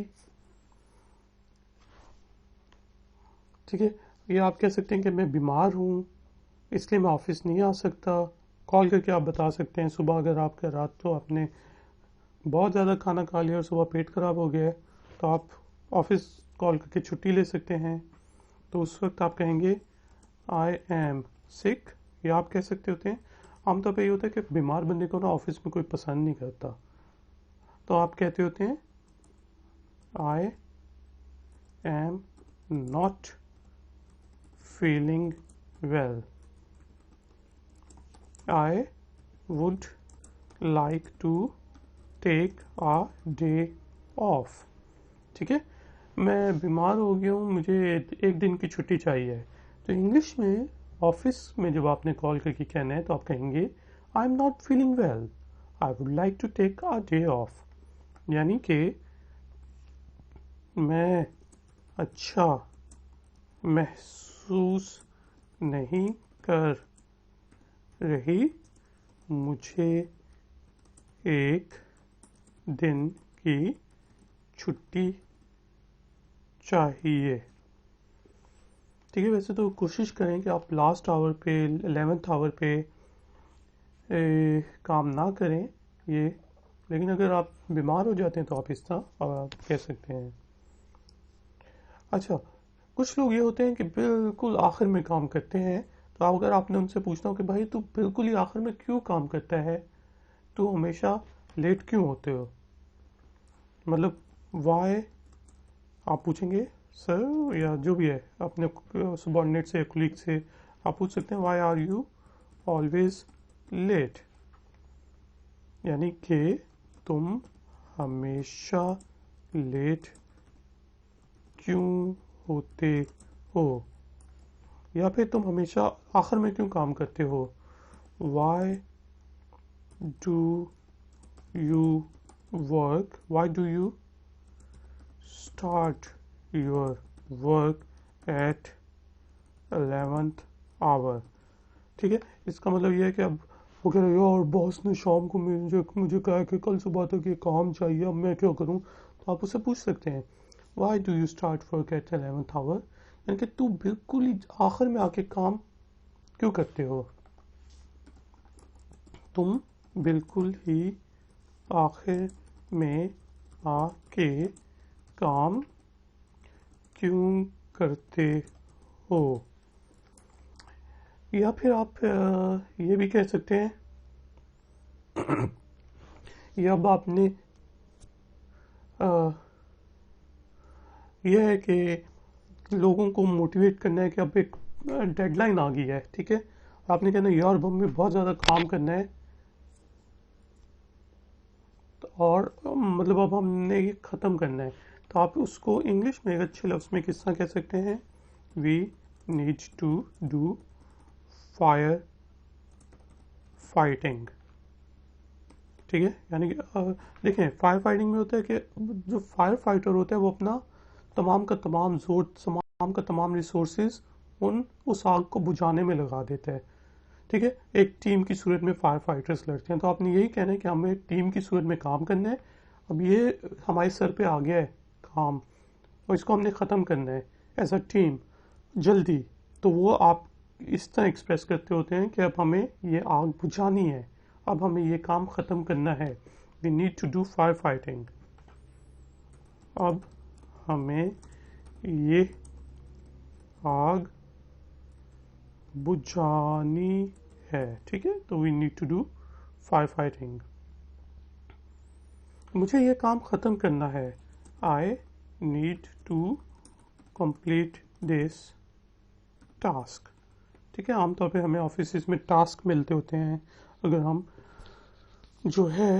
A: ठीक है। ये आप कह सकते हैं कि मैं बीमार हूँ इसलिए मैं ऑफिस नहीं आ सकता। कॉल करके आप बता सकते हैं सुबह, अगर आपका रात तो आपने बहुत ज़्यादा खाना खा लिया और सुबह पेट खराब हो गया है, तो आप ऑफिस कॉल करके छुट्टी ले सकते हैं। तो उस वक्त आप कहेंगे आई एम सिक, या आप कह सकते होते हैं। आमतौर पर ये होता है कि बीमार बंदे को ना ऑफिस में कोई पसंद नहीं करता, तो आप कहते होते हैं I am not feeling well, I would like to take a day off, ठीक है। मैं बीमार हो गया हूँ, मुझे एक दिन की छुट्टी चाहिए। तो इंग्लिश में ऑफिस में जब आपने कॉल करके कहना है तो आप कहेंगे I am not feeling well, I would like to take a day off, यानी कि मैं अच्छा महसूस नहीं कर रही, मुझे एक दिन की छुट्टी चाहिए, ठीक है। वैसे तो कोशिश करें कि आप लास्ट आवर पे 11th आवर पे काम ना करें ये, लेकिन अगर आप बीमार हो जाते हैं तो आप इस तरह कह सकते हैं। अच्छा, कुछ लोग ये होते हैं कि बिल्कुल आखिर में काम करते हैं, तो अगर आपने उनसे पूछना हो कि भाई तू बिल्कुल ही आखिर में क्यों काम करता है, तू हमेशा लेट क्यों होते हो, मतलब वाई, आप पूछेंगे सर या जो भी है अपने सबॉर्डिनेट से कुलीग से आप पूछ सकते हैं why are you always late, यानी कि तुम हमेशा लेट क्यों होते हो, या फिर तुम हमेशा आखिर में क्यों काम करते हो, why do you work, why do you start your work at 11th hour, ठीक है। इसका मतलब यह है कि अब वो कह रहे हैं यार बॉस ने शाम को मुझे कहा कि कल सुबह तक ये काम चाहिए, अब मैं क्या करूं, तो आप उससे पूछ सकते हैं why do you start work at 11th hour, यानी कि तू बिल्कुल ही आखिर में आके काम क्यों करते हो, तुम बिल्कुल ही आखिर में आके काम क्यों करते हो, या फिर आप ये भी कह सकते हैं या अब आपने यह है कि लोगों को मोटिवेट करना है कि अब एक डेडलाइन आ गई है, ठीक है। आपने कहना यार हमें बहुत ज़्यादा काम करना है, तो और मतलब अब हमने ये ख़त्म करना है, तो आप उसको इंग्लिश में एक अच्छे लफ्ज़ में किस तरह कह सकते हैं, we need to do fire fighting, ठीक है। यानी कि देखें फायर फाइटिंग में होता है कि जो फायर फाइटर होता है वो अपना तमाम का तमाम जोर, तमाम का तमाम रिसोर्सेज उस आग को बुझाने में लगा देता है, ठीक है, एक टीम की सूरत में फायर फाइटर्स लड़ते हैं, तो आपने यही कहना है कि हमें टीम की सूरत में काम करना है। अब ये हमारे सर पे आ गया है काम, और इसको हमने ख़त्म करना है एज अ टीम जल्दी। तो वो आप इस तरह एक्सप्रेस करते होते हैं कि अब हमें ये आग बुझानी है, अब हमें ये काम ख़त्म करना है, we need to do fire fighting. अब हमें ये आग बुझानी है, ठीक है, तो we need to do fire fighting. मुझे ये काम ख़त्म करना है, I need to complete this task. ठीक है, आमतौर पे हमें ऑफिस में टास्क मिलते होते हैं अगर हम जो है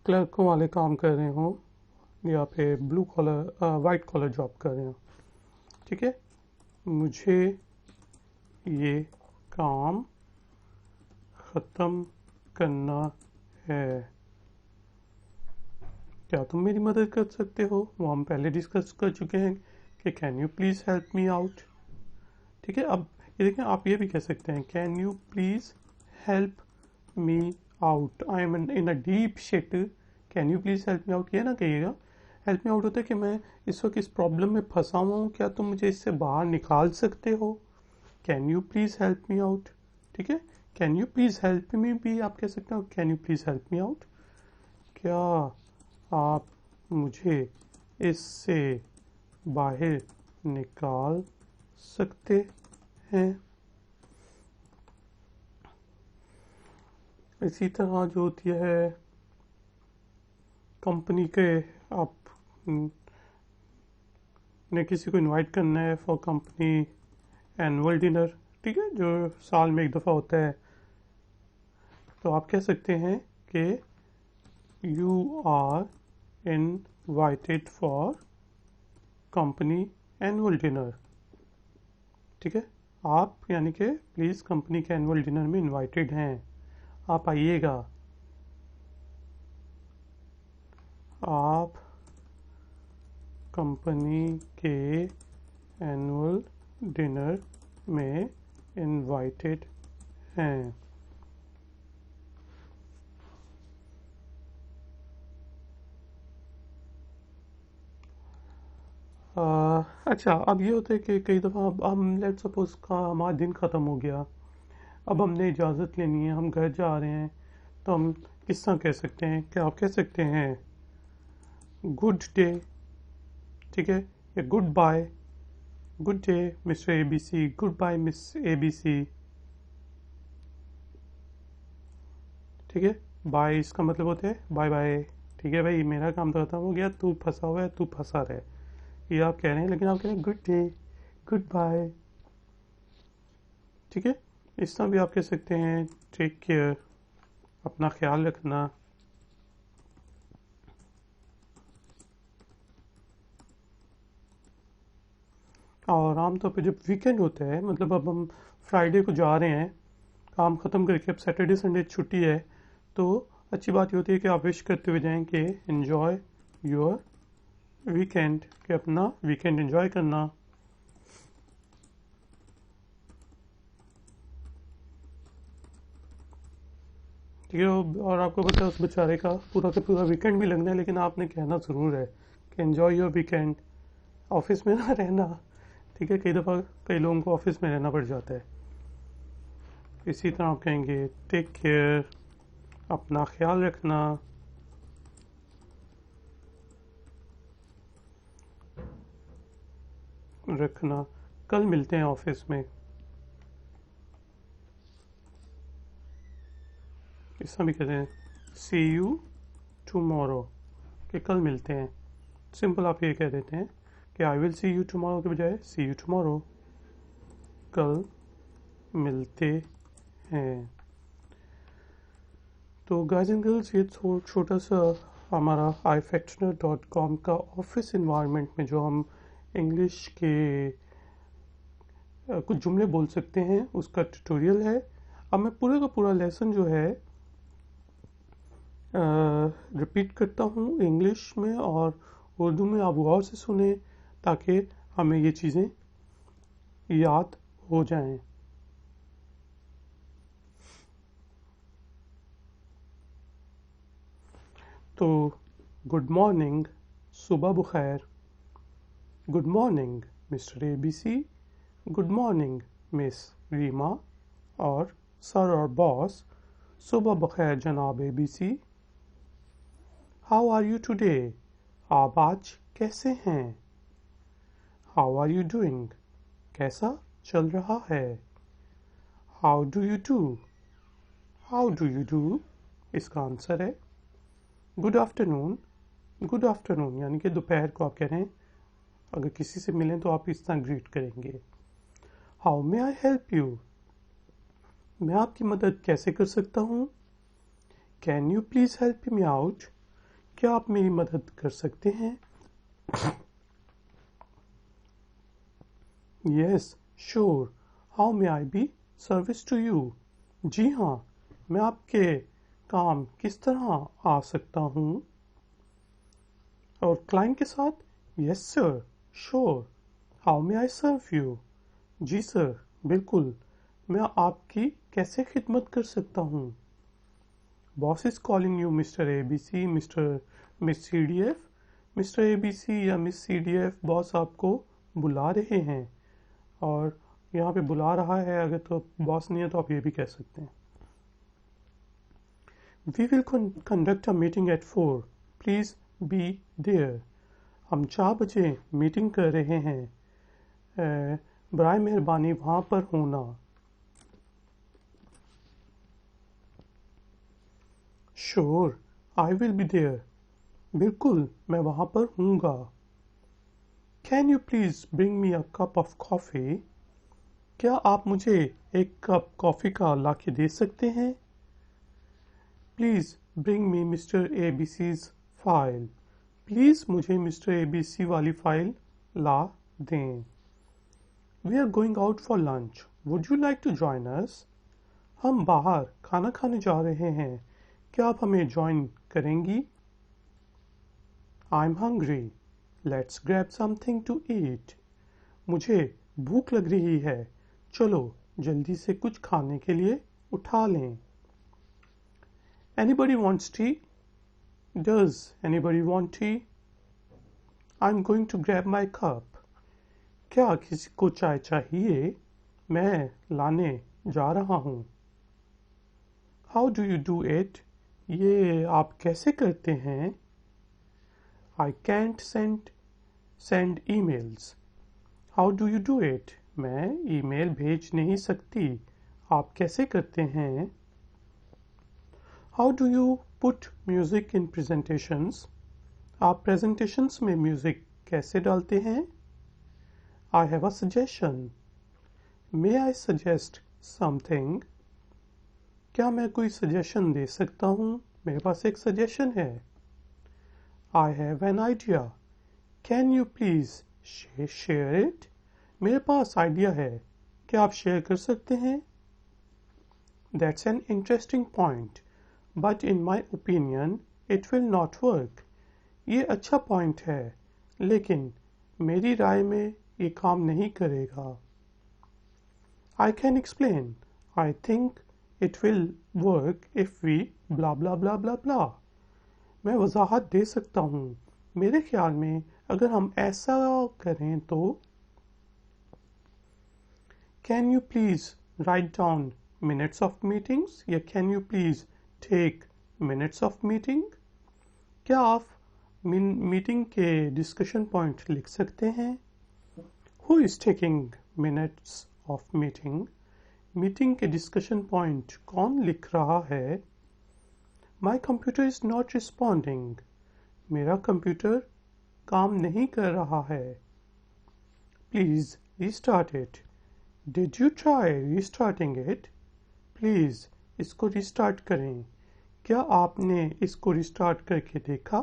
A: क्लर्क वाले काम कर रहे हों या फिर blue collar white collar job कर रहे हो। ठीक है, मुझे ये काम ख़त्म करना है, क्या तुम मेरी मदद कर सकते हो? वो हम पहले डिस्कस कर चुके हैं कि can you please help me out. ठीक है, अब ये देखें, आप ये भी कह सकते हैं can you please help me out, I am in a deep shit, can you please help me out. ये ना कहिएगा, हेल्प मी आउट होता है कि मैं इस वक्त इस प्रॉब्लम में फंसा हुआ हूँ, क्या तुम मुझे इससे बाहर निकाल सकते हो? Can you please help me out. ठीक है, can you please help me भी आप कह सकते हो, can you please help me out, क्या आप मुझे इससे बाहर निकाल सकते हैं? इसी तरह जो होती है कंपनी के, आप ने किसी को इनवाइट करना है फॉर कंपनी एनुअल डिनर, ठीक है, जो साल में एक दफ़ा होता है, तो आप कह सकते हैं कि you are invited for company annual dinner. ठीक है, आप यानी कि प्लीज़ कंपनी के एनुअल डिनर में इनवाइटेड हैं, आप आइएगा, आप कंपनी के एनुअल डिनर में इनवाइटेड हैं। अच्छा, अब ये होता है कि कई दफ़ा अब हम लेट सपोज का हमारा दिन ख़त्म हो गया, अब हमने इजाज़त लेनी है, हम घर जा रहे हैं, तो हम किस तरह कह सकते हैं? क्या आप कह सकते हैं गुड डे, ठीक है, या good bye, good day mister A B C, good bye miss A B C. ठीक है, बाय इसका मतलब होता है बाय बाय। ठीक है भाई, मेरा काम तो खत्म हो गया, तू फंसा हुआ है, तू फंसा रहे, ये आप कह रहे हैं, लेकिन आप कह रहे हैं गुड डे, गुड बाय। ठीक है, इस तरह भी आप कह सकते हैं टेक केयर, अपना ख्याल रखना। और आमतौर पे जब वीकेंड होता है, मतलब अब हम फ्राइडे को जा रहे हैं काम ख़त्म करके, अब सैटरडे संडे छुट्टी है, तो अच्छी बात ये होती है कि आप विश करते हुए जाएं कि एन्जॉय योर वीकेंड, कि अपना वीकेंड एंजॉय करना। ठीक है, और आपको पता है उस बेचारे का पूरा वीकेंड भी लगना है, लेकिन आपने कहना ज़रूर है कि एन्जॉय योर वीकेंड, ऑफिस में ना रहना। ठीक है, कई दफ़ा कई लोगों को ऑफिस में रहना पड़ जाता है। इसी तरह आप कहेंगे टेक केयर, अपना ख्याल रखना। कल मिलते हैं ऑफिस में, इस तरह भी कहते हैं सी यू टुमारो, कि कल मिलते हैं। सिंपल आप ये कह देते हैं कि I will see you tomorrow के बजाय सी यू टुमारो, कल मिलते हैं। तो गाइस एंड गर्ल्स, ये छोटा सा हमारा ifactioner.com का ऑफिस इन्वायरमेंट में जो हम इंग्लिश के कुछ जुमले बोल सकते हैं उसका ट्यूटोरियल है। अब मैं पूरे का पूरा लेसन जो है रिपीट करता हूँ इंग्लिश में और उर्दू में, आप गौर से सुने ताकि हमें ये चीज़ें याद हो जाएं। तो गुड मॉर्निंग, सुबह बखैर। Good morning mister ABC, good morning miss Reema, और सर और बॉस, सुबह बखैर जनाब ABC। How are you today? आप आज कैसे हैं? How are you doing? कैसा चल रहा है? How do you do? How do you do? इसका आंसर है गुड आफ्टरनून। गुड आफ्टरनून यानी कि दोपहर को आप कह रहे हैं, अगर किसी से मिलें तो आप इस तरह ग्रीट करेंगे। How may I help you? मैं आपकी मदद कैसे कर सकता हूँ? Can you please help me out? क्या आप मेरी मदद कर सकते हैं? Yes sure, how may I be service to you? जी हाँ, मैं आपके काम किस तरह आ सकता हूँ? और क्लाइंट के साथ yes sir sure, how may I serve you? जी सर बिल्कुल, मैं आपकी कैसे खिदमत कर सकता हूँ? Boss is calling you mister ABC, miss CDF। Mister ABC या मिस CDF, बॉस आपको बुला रहे हैं। और यहाँ पे बुला रहा है, अगर तो बॉस नहीं है तो आप ये भी कह सकते हैं। We will conduct a meeting at 4, please be there. हम 4 बजे मीटिंग कर रहे हैं, बराए मेहरबानी वहाँ पर होना। Sure, I will be there. बिल्कुल, मैं वहाँ पर हूँगा। Can you please bring me a cup of coffee? क्या आप मुझे एक कप कॉफ़ी का ला के दे सकते हैं? Please bring me mister ABC's file. Please मुझे मिस्टर ABC वाली फाइल ला दें। We are going out for lunch, would you like to join us? हम बाहर खाना खाने जा रहे हैं, क्या आप हमें ज्वाइन करेंगी? I am hungry, let's grab something to eat. मुझे भूख लग रही है, चलो जल्दी से कुछ खाने के लिए उठा लें। Anybody wants tea? Does anybody want tea? I am going to grab my cup. क्या किसी को चाय चाहिए? मैं लाने जा रहा हूँ। How do you do it? ये आप कैसे करते हैं? I can't send emails. How do you do it? मैं ईमेल भेज नहीं सकती, आप कैसे करते हैं? How do you put music in presentations? आप प्रेजेंटेशंस में म्यूजिक कैसे डालते हैं? आई have a suggestion. May I suggest something? क्या मैं कोई सजेशन दे सकता हूँ? मेरे पास एक सजेशन है। I have an idea, can you please share it? मेरे पास आइडिया है, क्या आप शेयर कर सकते हैं? That's an interesting point, but in my opinion it will not work. ये अच्छा पॉइंट है, लेकिन मेरी राय में ये काम नहीं करेगा। I can explain, I think it will work if we blah blah blah blah blah. मैं वजाहत दे सकता हूँ, मेरे ख्याल में अगर हम ऐसा करें तो। Can you please write down minutes of meetings, या can you please take minutes of meeting? क्या आप मीटिंग के डिस्कशन पॉइंट लिख सकते हैं? Who is taking minutes of meeting? Meeting के डिस्कशन पॉइंट कौन लिख रहा है? My computer is not responding. मेरा कंप्यूटर काम नहीं कर रहा है। Please restart it. Did you try restarting it? Please इसको रिस्टार्ट करें, क्या आपने इसको रिस्टार्ट करके देखा?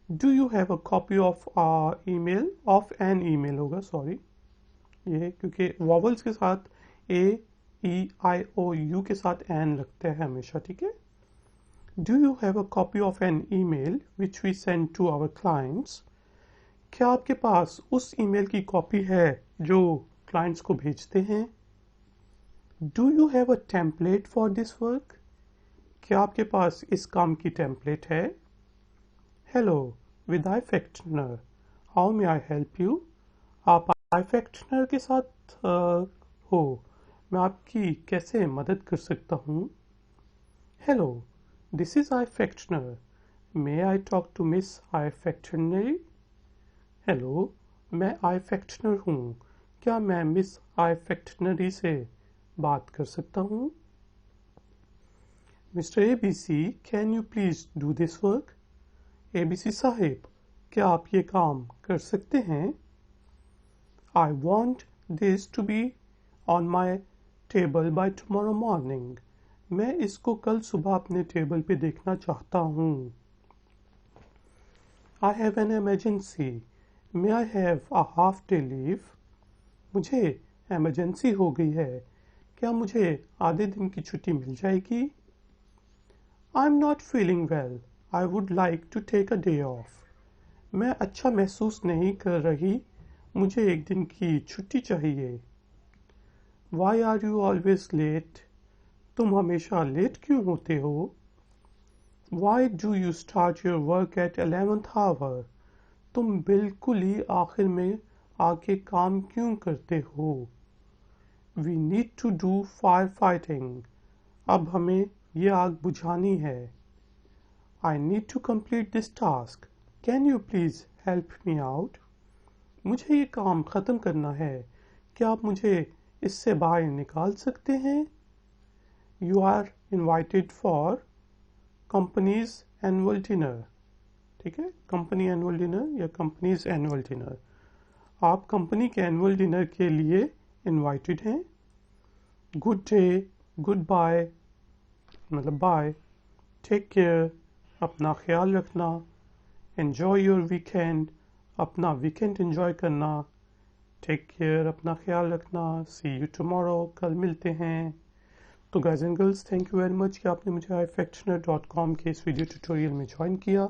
A: Do you have a copy of email, of an email होगा, सॉरी, ये क्योंकि वॉवल्स के साथ AEIOU के साथ एन लगता है हमेशा, ठीक है। Do you have a copy of an email which we send to our clients? क्या आपके पास उस ईमेल की कॉपी है जो क्लाइंट्स को भेजते हैं? Do you have a template for this work? क्या आपके पास इस काम की टेम्पलेट है? Hello, with iFactoner, how may I help you? आप iFactoner के साथ हो, मैं आपकी कैसे मदद कर सकता हूँ? Hello, this is iFactoner, may I talk to miss iFactoner? Hello, मैं iFactoner हूँ, क्या मैं मिस iFactoner से बात कर सकता हूँ? Mister ABC, can you please do this work? ABC Sahib, क्या आप ये काम कर सकते हैं? I want this to be on my table by tomorrow morning. मैं इसको कल सुबह अपने टेबल पे देखना चाहता हूँ। I have an emergency. May I have a half day leave? मुझे इमरजेंसी हो गई है, क्या मुझे आधे दिन की छुट्टी मिल जाएगी? I'm not feeling well. I would like to take a day off. मैं अच्छा महसूस नहीं कर रही, मुझे एक दिन की छुट्टी चाहिए। Why are you always late? तुम हमेशा लेट क्यों होते हो? Why do you start your work at 11th hour? तुम बिल्कुल ही आखिर में आके काम क्यों करते हो? We need to do firefighting. अब हमें ये आग बुझानी है। I need to complete this task. Can you please help me out? मुझे ये काम ख़त्म करना है, क्या आप मुझे इससे बाहर निकाल सकते हैं? You are invited for company's annual dinner. ठीक है, कंपनी एनुअल डिनर या कंपनीज एनुअल डिनर। आप कंपनी के एनुअल डिनर के लिए इनवाइटेड हैं। गुड डे, गुड बाय, मतलब बाय। टेक केयर, अपना ख्याल रखना। एन्जॉय योर वीकेंड, अपना वीकेंड एंजॉय करना। टेक केयर, अपना ख्याल रखना। सी यू टुमारो, कल मिलते हैं। तो guys and girls, thank you very much कि आपने मुझे iFactoner.com के इस वीडियो ट्यूटोरियल में ज्वाइन किया।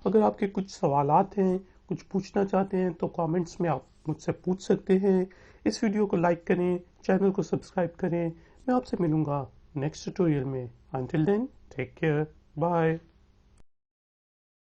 A: अगर आपके कुछ सवालात हैं, कुछ पूछना चाहते हैं तो कमेंट्स में आप मुझसे पूछ सकते हैं। इस वीडियो को लाइक करें, चैनल को सब्सक्राइब करें। मैं आपसे मिलूंगा नेक्स्ट ट्यूटोरियल में। Until then, take care, bye.